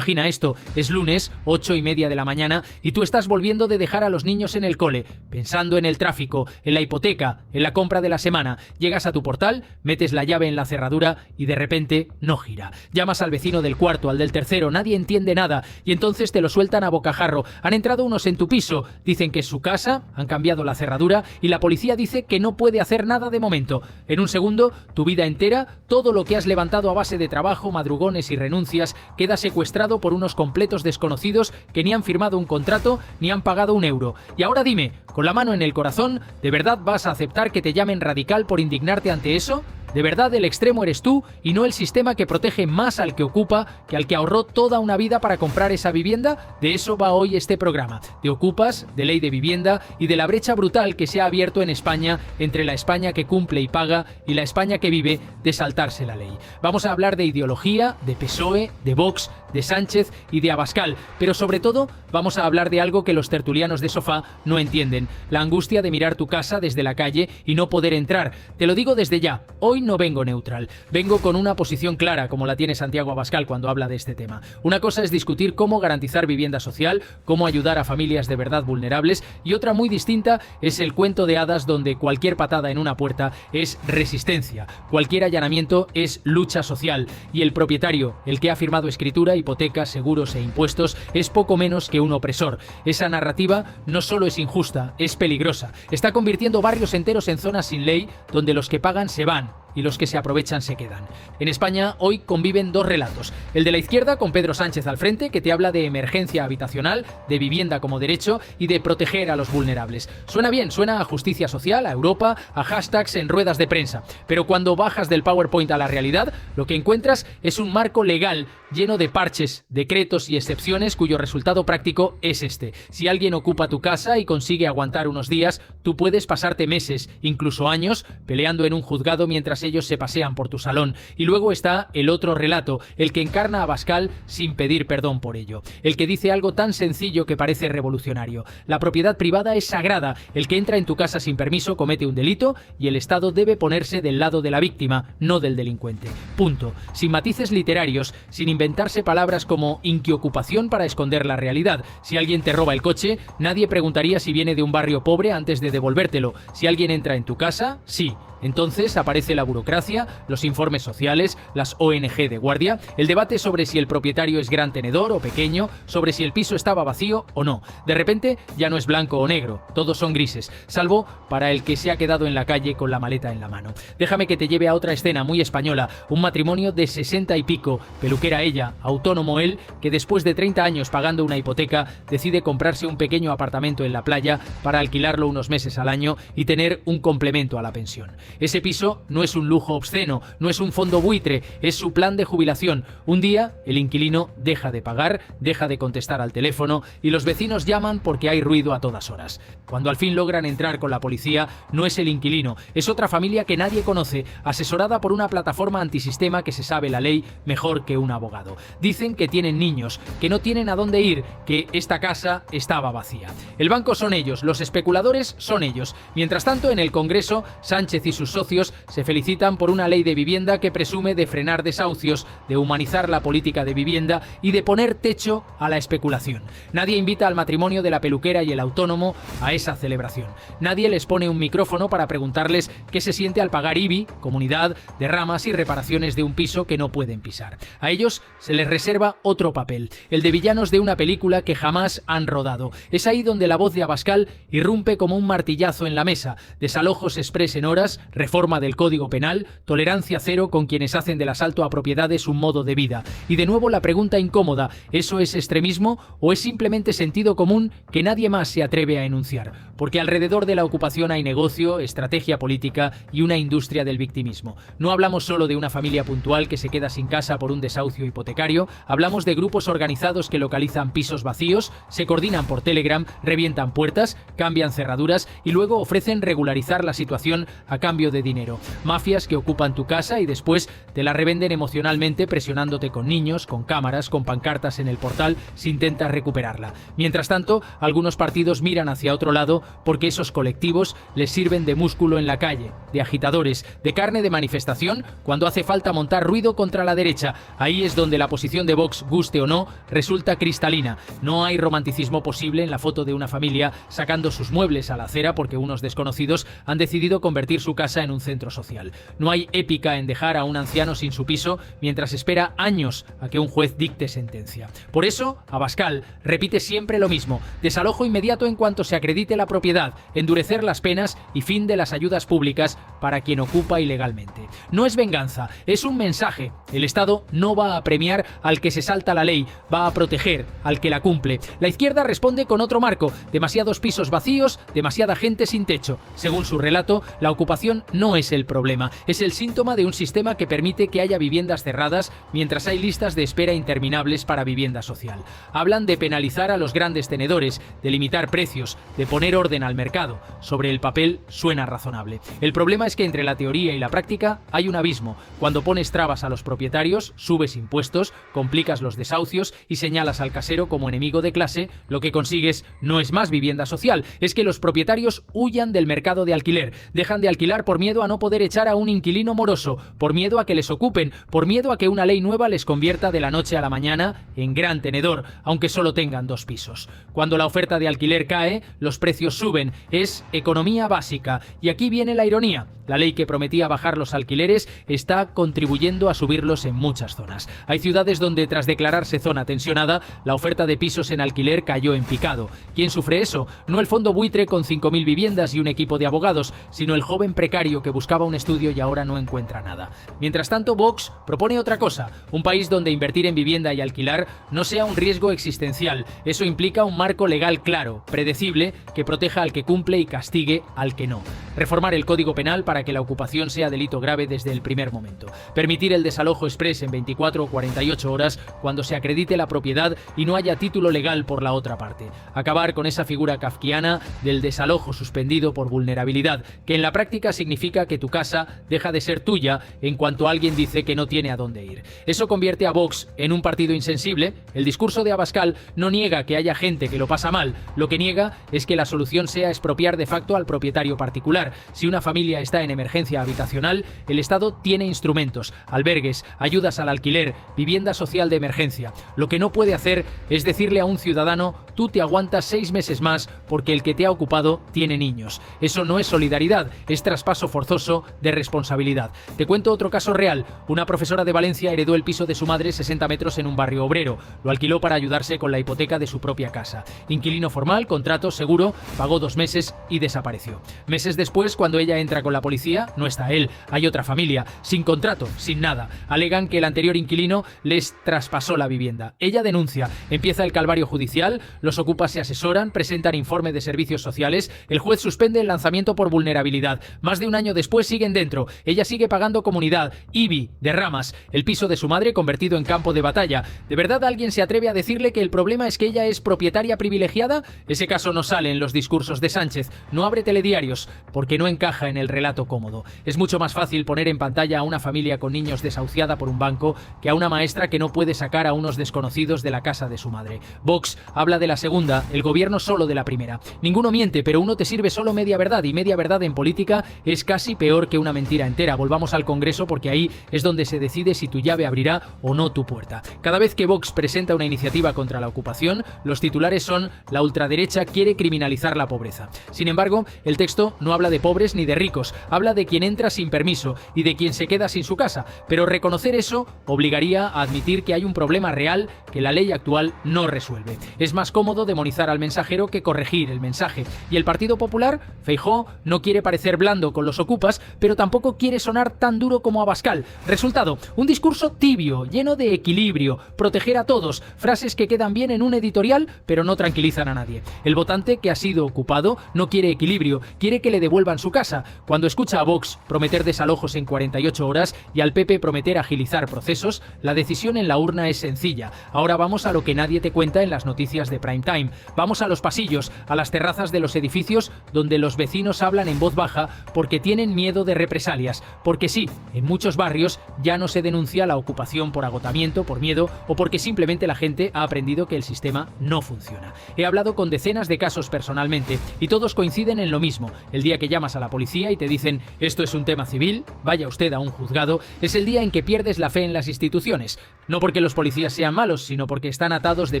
Imagina esto, es lunes, 8:30 de la mañana, y tú estás volviendo de dejar a los niños en el cole, pensando en el tráfico, en la hipoteca, en la compra de la semana. Llegas a tu portal, metes la llave en la cerradura y de repente no gira. Llamas al vecino del cuarto, al del tercero, nadie entiende nada y entonces te lo sueltan a bocajarro. Han entrado unos en tu piso, dicen que es su casa, han cambiado la cerradura y la policía dice que no puede hacer nada de momento. En un segundo, tu vida entera, todo lo que has levantado a base de trabajo, madrugones y renuncias, queda secuestrado por unos completos desconocidos que ni han firmado un contrato ni han pagado un euro. Y ahora dime, con la mano en el corazón, ¿de verdad vas a aceptar que te llamen radical por indignarte ante eso? ¿De verdad el extremo eres tú y no el sistema que protege más al que ocupa que al que ahorró toda una vida para comprar esa vivienda? De eso va hoy este programa. De ocupas, de ley de vivienda y de la brecha brutal que se ha abierto en España entre la España que cumple y paga y la España que vive de saltarse la ley. Vamos a hablar de ideología, de PSOE, de Vox, de Sánchez y de Abascal, pero sobre todo vamos a hablar de algo que los tertulianos de sofá no entienden, la angustia de mirar tu casa desde la calle y no poder entrar. Te lo digo desde ya, hoy no vengo neutral, vengo con una posición clara como la tiene Santiago Abascal cuando habla de este tema. Una cosa es discutir cómo garantizar vivienda social, cómo ayudar a familias de verdad vulnerables y otra muy distinta es el cuento de hadas donde cualquier patada en una puerta es resistencia, cualquier allanamiento es lucha social y el propietario, el que ha firmado escritura, hipotecas, seguros e impuestos, es poco menos que un opresor. Esa narrativa no solo es injusta, es peligrosa. Está convirtiendo barrios enteros en zonas sin ley donde los que pagan se van y los que se aprovechan se quedan. En España hoy conviven dos relatos. El de la izquierda con Pedro Sánchez al frente, que te habla de emergencia habitacional, de vivienda como derecho y de proteger a los vulnerables. Suena bien, suena a justicia social, a Europa, a hashtags en ruedas de prensa. Pero cuando bajas del PowerPoint a la realidad, lo que encuentras es un marco legal lleno de parches, decretos y excepciones cuyo resultado práctico es este. Si alguien ocupa tu casa y consigue aguantar unos días, tú puedes pasarte meses, incluso años, peleando en un juzgado mientras ellos se pasean por tu salón. Y luego está el otro relato, el que encarna a Abascal sin pedir perdón por ello. El que dice algo tan sencillo que parece revolucionario. La propiedad privada es sagrada. El que entra en tu casa sin permiso comete un delito y el Estado debe ponerse del lado de la víctima, no del delincuente. Punto. Sin matices literarios, sin inventarse palabras como inquiocupación para esconder la realidad. Si alguien te roba el coche, nadie preguntaría si viene de un barrio pobre antes de devolvértelo. Si alguien entra en tu casa, sí. Entonces aparece la burocracia, los informes sociales, las ONG de guardia, el debate sobre si el propietario es gran tenedor o pequeño, sobre si el piso estaba vacío o no. De repente ya no es blanco o negro, todos son grises, salvo para el que se ha quedado en la calle con la maleta en la mano. Déjame que te lleve a otra escena muy española, un matrimonio de 60 y pico, peluquera ella, autónomo él, que después de 30 años pagando una hipoteca decide comprarse un pequeño apartamento en la playa para alquilarlo unos meses al año y tener un complemento a la pensión. Ese piso no es un lujo obsceno, no es un fondo buitre, es su plan de jubilación. Un día, el inquilino deja de pagar, deja de contestar al teléfono y los vecinos llaman porque hay ruido a todas horas. Cuando al fin logran entrar con la policía, no es el inquilino, es otra familia que nadie conoce, asesorada por una plataforma antisistema que se sabe la ley mejor que un abogado. Dicen que tienen niños, que no tienen a dónde ir, que esta casa estaba vacía. El banco son ellos, los especuladores son ellos. Mientras tanto, en el Congreso, Sánchez y sus socios se felicitan por una ley de vivienda que presume de frenar desahucios, de humanizar la política de vivienda y de poner techo a la especulación. Nadie invita al matrimonio de la peluquera y el autónomo a esa celebración. Nadie les pone un micrófono para preguntarles qué se siente al pagar IBI, comunidad, derramas y reparaciones de un piso que no pueden pisar. A ellos se les reserva otro papel, el de villanos de una película que jamás han rodado. Es ahí donde la voz de Abascal irrumpe como un martillazo en la mesa. Desalojos exprés en horas, reforma del Código Penal, tolerancia cero con quienes hacen del asalto a propiedades un modo de vida. Y de nuevo la pregunta incómoda, ¿eso es extremismo o es simplemente sentido común que nadie más se atreve a enunciar? Porque alrededor de la ocupación hay negocio, estrategia política y una industria del victimismo. No hablamos solo de una familia puntual que se queda sin casa por un desahucio hipotecario, hablamos de grupos organizados que localizan pisos vacíos, se coordinan por Telegram, revientan puertas, cambian cerraduras y luego ofrecen regularizar la situación a cambio de dinero. Mafias que ocupan tu casa y después te la revenden emocionalmente presionándote con niños, con cámaras, con pancartas en el portal si intentas recuperarla. Mientras tanto, algunos partidos miran hacia otro lado porque esos colectivos les sirven de músculo en la calle, de agitadores, de carne de manifestación cuando hace falta montar ruido contra la derecha. Ahí es donde la posición de Vox, guste o no, resulta cristalina. No hay romanticismo posible en la foto de una familia sacando sus muebles a la acera porque unos desconocidos han decidido convertir su casa en un centro social. No hay épica en dejar a un anciano sin su piso mientras espera años a que un juez dicte sentencia. Por eso, Abascal repite siempre lo mismo: desalojo inmediato en cuanto se acredite la propiedad, endurecer las penas y fin de las ayudas públicas para quien ocupa ilegalmente. No es venganza, es un mensaje. El Estado no va a premiar al que se salta la ley, va a proteger al que la cumple. La izquierda responde con otro marco: demasiados pisos vacíos, demasiada gente sin techo. Según su relato, la ocupación no es el problema, es el síntoma de un sistema que permite que haya viviendas cerradas mientras hay listas de espera interminables para vivienda social. Hablan de penalizar a los grandes tenedores, de limitar precios, de poner orden al mercado. Sobre el papel suena razonable. El problema es que entre la teoría y la práctica hay un abismo. Cuando pones trabas a los propietarios, subes impuestos, complicas los desahucios y señalas al casero como enemigo de clase, lo que consigues no es más vivienda social, es que los propietarios huyan del mercado de alquiler. Dejan de alquilar por miedo a no poder echar a un inquilino moroso, por miedo a que les ocupen, por miedo a que una ley nueva les convierta de la noche a la mañana en gran tenedor, aunque solo tengan 2 pisos. Cuando la oferta de alquiler cae, los precios suben. Es economía básica. Y aquí viene la ironía. La ley que prometía bajar los alquileres está contribuyendo a subirlos en muchas zonas. Hay ciudades donde, tras declararse zona tensionada, la oferta de pisos en alquiler cayó en picado. ¿Quién sufre eso? No el fondo buitre con 5.000 viviendas y un equipo de abogados, sino el joven precario que buscaba un estudio y ahora no encuentra nada. Mientras tanto, Vox propone otra cosa: un país donde invertir en vivienda y alquilar no sea un riesgo existencial. Eso implica un marco legal claro, predecible, que proteja al que cumple y castigue al que no. Reformar el Código Penal para que la ocupación sea delito grave desde el primer momento. Permitir el desalojo exprés en 24 o 48 horas cuando se acredite la propiedad y no haya título legal por la otra parte. Acabar con esa figura kafkiana del desalojo suspendido por vulnerabilidad, que en la práctica significa que tu casa deja de ser tuya en cuanto alguien dice que no tiene a dónde ir. Eso convierte a Vox en un partido insensible. El discurso de Abascal no niega que haya gente que lo pasa mal, lo que niega es que la solución sea expropiar de facto al propietario particular. Si una familia está en emergencia habitacional, el Estado tiene instrumentos: albergues, ayudas al alquiler, vivienda social de emergencia. Lo que no puede hacer es decirle a un ciudadano: tú te aguantas 6 meses más porque el que te ha ocupado tiene niños. Eso no es solidaridad, es traspaso forzoso de responsabilidad. Te cuento otro caso real. Una profesora de Valencia heredó el piso de su madre 60 metros en un barrio obrero. Lo alquiló para ayudarse con la hipoteca de su propia casa. Inquilino formal, contrato, seguro, pagó 2 meses y desapareció. Meses después, cuando ella entra con la policía, no está él, hay otra familia, sin contrato, sin nada. Alegan que el anterior inquilino les traspasó la vivienda. Ella denuncia, empieza el calvario judicial, los ocupas se asesoran, presentan informe de servicios sociales, el juez suspende el lanzamiento por vulnerabilidad. Más de un año después siguen dentro, ella sigue pagando comunidad, IBI, derramas, el piso de su madre convertido en campo de batalla. ¿De verdad alguien se atreve a decirle que el problema es que ella es propietaria privilegiada? Ese caso no sale en los discursos de Sánchez, no abre telediarios, porque no encaja en el relato cómodo. Es mucho más fácil poner en pantalla a una familia con niños desahuciada por un banco que a una maestra que no puede sacar a unos desconocidos de la casa de su madre. Vox habla de la segunda, el gobierno solo de la primera. Ninguno miente, pero uno te sirve solo media verdad, y media verdad en política es casi peor que una mentira entera. Volvamos al Congreso, porque ahí es donde se decide si tu llave abrirá o no tu puerta. Cada vez que Vox presenta una iniciativa contra la ocupación, los titulares son: la ultraderecha quiere criminalizar la pobreza. Sin embargo, el texto no habla de pobres ni de ricos, habla de quien entra sin permiso y de quien se queda sin su casa, pero reconocer eso obligaría a admitir que hay un problema real que la ley actual no resuelve. Es más cómodo demonizar al mensajero que corregir el mensaje, y el Partido Popular, Feijóo, no quiere parecer blando con los ocupas, pero tampoco quiere sonar tan duro como Abascal. Resultado, un discurso tibio, lleno de equilibrio, proteger a todos, frases que quedan bien en un editorial, pero no tranquilizan a nadie. El votante que ha sido ocupado no quiere equilibrio, quiere que le devuelvan devuelvan su casa, cuando escucha a Vox prometer desalojos en 48 horas y al PP prometer agilizar procesos, la decisión en la urna es sencilla. Ahora vamos a lo que nadie te cuenta en las noticias de prime time. Vamos a los pasillos, a las terrazas de los edificios donde los vecinos hablan en voz baja porque tienen miedo de represalias. Porque sí, en muchos barrios ya no se denuncia la ocupación por agotamiento, por miedo o porque simplemente la gente ha aprendido que el sistema no funciona. He hablado con decenas de casos personalmente y todos coinciden en lo mismo. El día que llamas a la policía y te dicen esto es un tema civil, vaya usted a un juzgado, es el día en que pierdes la fe en las instituciones. No porque los policías sean malos, sino porque están atados de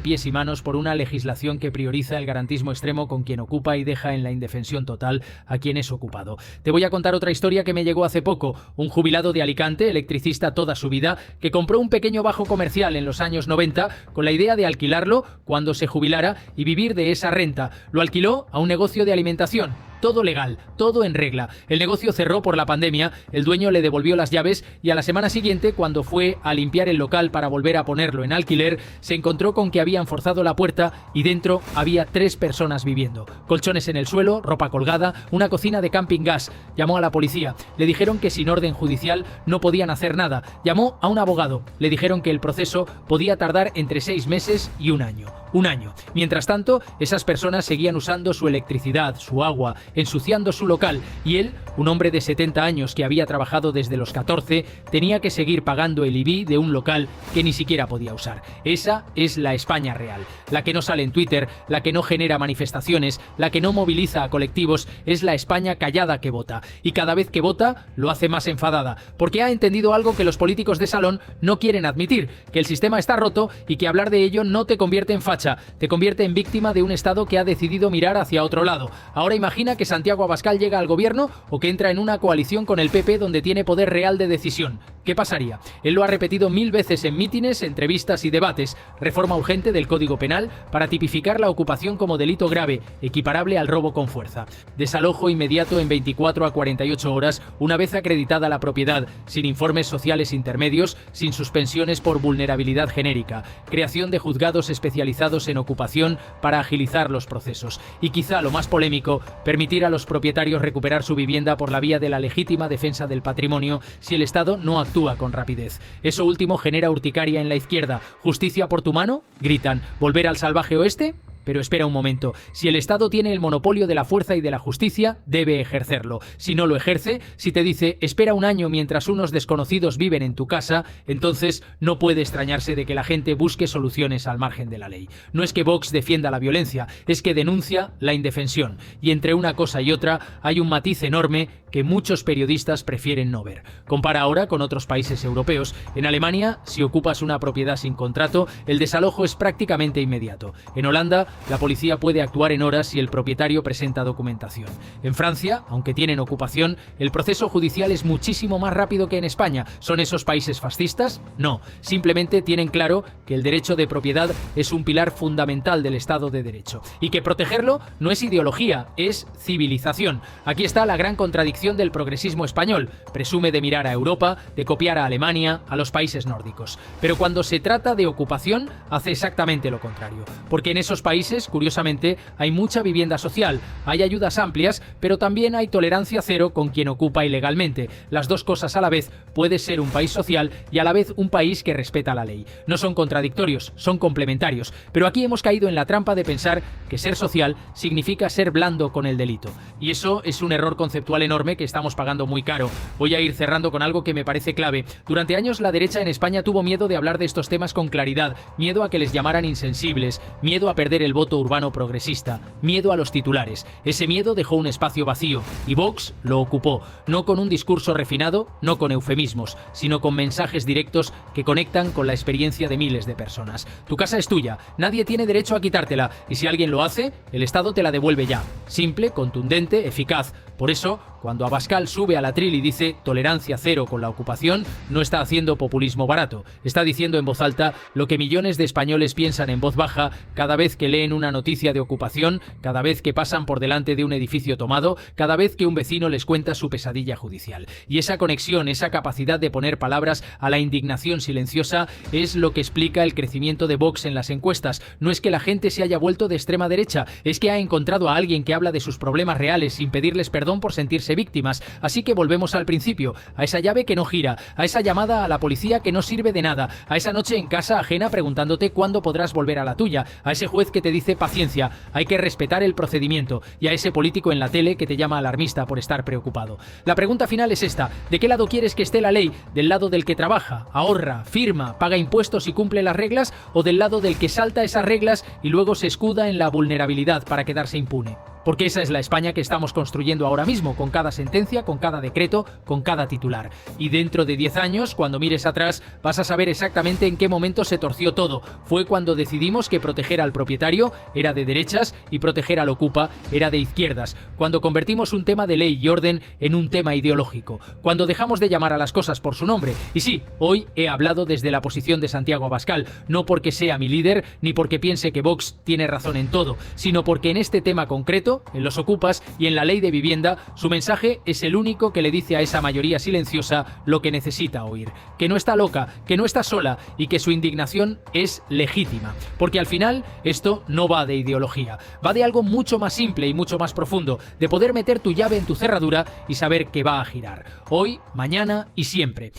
pies y manos por una legislación que prioriza el garantismo extremo con quien ocupa y deja en la indefensión total a quien es ocupado. Te voy a contar otra historia que me llegó hace poco. Un jubilado de Alicante, electricista toda su vida, que compró un pequeño bajo comercial en los años 90 con la idea de alquilarlo cuando se jubilara y vivir de esa renta. Lo alquiló a un negocio de alimentación. Todo legal, todo en regla. El negocio cerró por la pandemia, el dueño le devolvió las llaves y a la semana siguiente, cuando fue a limpiar el local para volver a ponerlo en alquiler, se encontró con que habían forzado la puerta y dentro había 3 personas viviendo. Colchones en el suelo, ropa colgada, una cocina de camping gas. Llamó a la policía. Le dijeron que sin orden judicial no podían hacer nada. Llamó a un abogado. Le dijeron que el proceso podía tardar entre 6 meses y un año. Un año. Mientras tanto, esas personas seguían usando su electricidad, su agua, ensuciando su local y él, un hombre de 70 años que había trabajado desde los 14, tenía que seguir pagando el IBI de un local que ni siquiera podía usar. Esa es la España real, la que no sale en Twitter, la que no genera manifestaciones, la que no moviliza a colectivos, es la España callada que vota. Y cada vez que vota, lo hace más enfadada, porque ha entendido algo que los políticos de salón no quieren admitir, que el sistema está roto y que hablar de ello no te convierte en facha, te convierte en víctima de un Estado que ha decidido mirar hacia otro lado. Ahora imagina que Santiago Abascal llega al gobierno o que entra en una coalición con el PP donde tiene poder real de decisión. ¿Qué pasaría? Él lo ha repetido 1000 veces en mítines, entrevistas y debates. Reforma urgente del Código Penal para tipificar la ocupación como delito grave, equiparable al robo con fuerza. Desalojo inmediato en 24 a 48 horas, una vez acreditada la propiedad, sin informes sociales intermedios, sin suspensiones por vulnerabilidad genérica. Creación de juzgados especializados en ocupación para agilizar los procesos. Y quizá lo más polémico, permitir a los propietarios recuperar su vivienda por la vía de la legítima defensa del patrimonio si el Estado no actúa con rapidez. Eso último genera urticaria en la izquierda. ¿Justicia por tu mano? Gritan. ¿Volver al salvaje oeste? Pero espera un momento, si el Estado tiene el monopolio de la fuerza y de la justicia, debe ejercerlo. Si no lo ejerce, si te dice espera un año mientras unos desconocidos viven en tu casa, entonces no puede extrañarse de que la gente busque soluciones al margen de la ley. No es que Vox defienda la violencia, es que denuncia la indefensión. Y entre una cosa y otra hay un matiz enorme que muchos periodistas prefieren no ver. Compara ahora con otros países europeos. En Alemania, si ocupas una propiedad sin contrato, el desalojo es prácticamente inmediato. En Holanda, la policía puede actuar en horas si el propietario presenta documentación. En Francia, aunque tienen ocupación, el proceso judicial es muchísimo más rápido que en España. ¿Son esos países fascistas? No. Simplemente tienen claro que el derecho de propiedad es un pilar fundamental del Estado de Derecho. Y que protegerlo no es ideología, es civilización. Aquí está la gran contradicción del progresismo español. Presume de mirar a Europa, de copiar a Alemania, a los países nórdicos. Pero cuando se trata de ocupación, hace exactamente lo contrario. Porque en esos países, curiosamente, hay mucha vivienda social, hay ayudas amplias, pero también hay tolerancia cero con quien ocupa ilegalmente. Las dos cosas a la vez puede ser un país social y a la vez un país que respeta la ley. No son contradictorios, son complementarios. Pero aquí hemos caído en la trampa de pensar que ser social significa ser blando con el delito. Y eso es un error conceptual enorme que estamos pagando muy caro. Voy a ir cerrando con algo que me parece clave. Durante años la derecha en España tuvo miedo de hablar de estos temas con claridad, miedo a que les llamaran insensibles, miedo a perder el voto urbano progresista, miedo a los titulares. Ese miedo dejó un espacio vacío y Vox lo ocupó, no con un discurso refinado, no con eufemismos, sino con mensajes directos que conectan con la experiencia de miles de personas. Tu casa es tuya, nadie tiene derecho a quitártela y si alguien lo hace, el Estado te la devuelve ya. Simple, contundente, eficaz. Por eso, cuando Abascal sube al atril y dice tolerancia cero con la ocupación, no está haciendo populismo barato. Está diciendo en voz alta lo que millones de españoles piensan en voz baja cada vez que leen una noticia de ocupación, cada vez que pasan por delante de un edificio tomado, cada vez que un vecino les cuenta su pesadilla judicial. Y esa conexión, esa capacidad de poner palabras a la indignación silenciosa es lo que explica el crecimiento de Vox en las encuestas. No es que la gente se haya vuelto de extrema derecha, es que ha encontrado a alguien que habla de sus problemas reales sin pedirles perdón por sentirse víctimas. Así que volvemos al principio, a esa llave que no gira, a esa llamada a la policía que no sirve de nada, a esa noche en casa ajena preguntándote cuándo podrás volver a la tuya, a ese juez que te dice paciencia, hay que respetar el procedimiento, y a ese político en la tele que te llama alarmista por estar preocupado. La pregunta final es esta: ¿de qué lado quieres que esté la ley? ¿Del lado del que trabaja, ahorra, firma, paga impuestos y cumple las reglas, o del lado del que salta esas reglas y luego se escuda en la vulnerabilidad para quedarse impune? Porque esa es la España que estamos construyendo ahora mismo, con cada sentencia, con cada decreto, con cada titular. Y dentro de 10 años, cuando mires atrás, vas a saber exactamente en qué momento se torció todo. Fue cuando decidimos que proteger al propietario era de derechas y proteger al ocupa era de izquierdas. Cuando convertimos un tema de ley y orden en un tema ideológico. Cuando dejamos de llamar a las cosas por su nombre. Y sí, hoy he hablado desde la posición de Santiago Abascal, no porque sea mi líder, ni porque piense que Vox tiene razón en todo, sino porque en este tema concreto, en los ocupas y en la ley de vivienda, su mensaje es el único que le dice a esa mayoría silenciosa lo que necesita oír. Que no está loca, que no está sola y que su indignación es legítima. Porque al final esto no va de ideología, va de algo mucho más simple y mucho más profundo, de poder meter tu llave en tu cerradura y saber que va a girar. Hoy, mañana y siempre.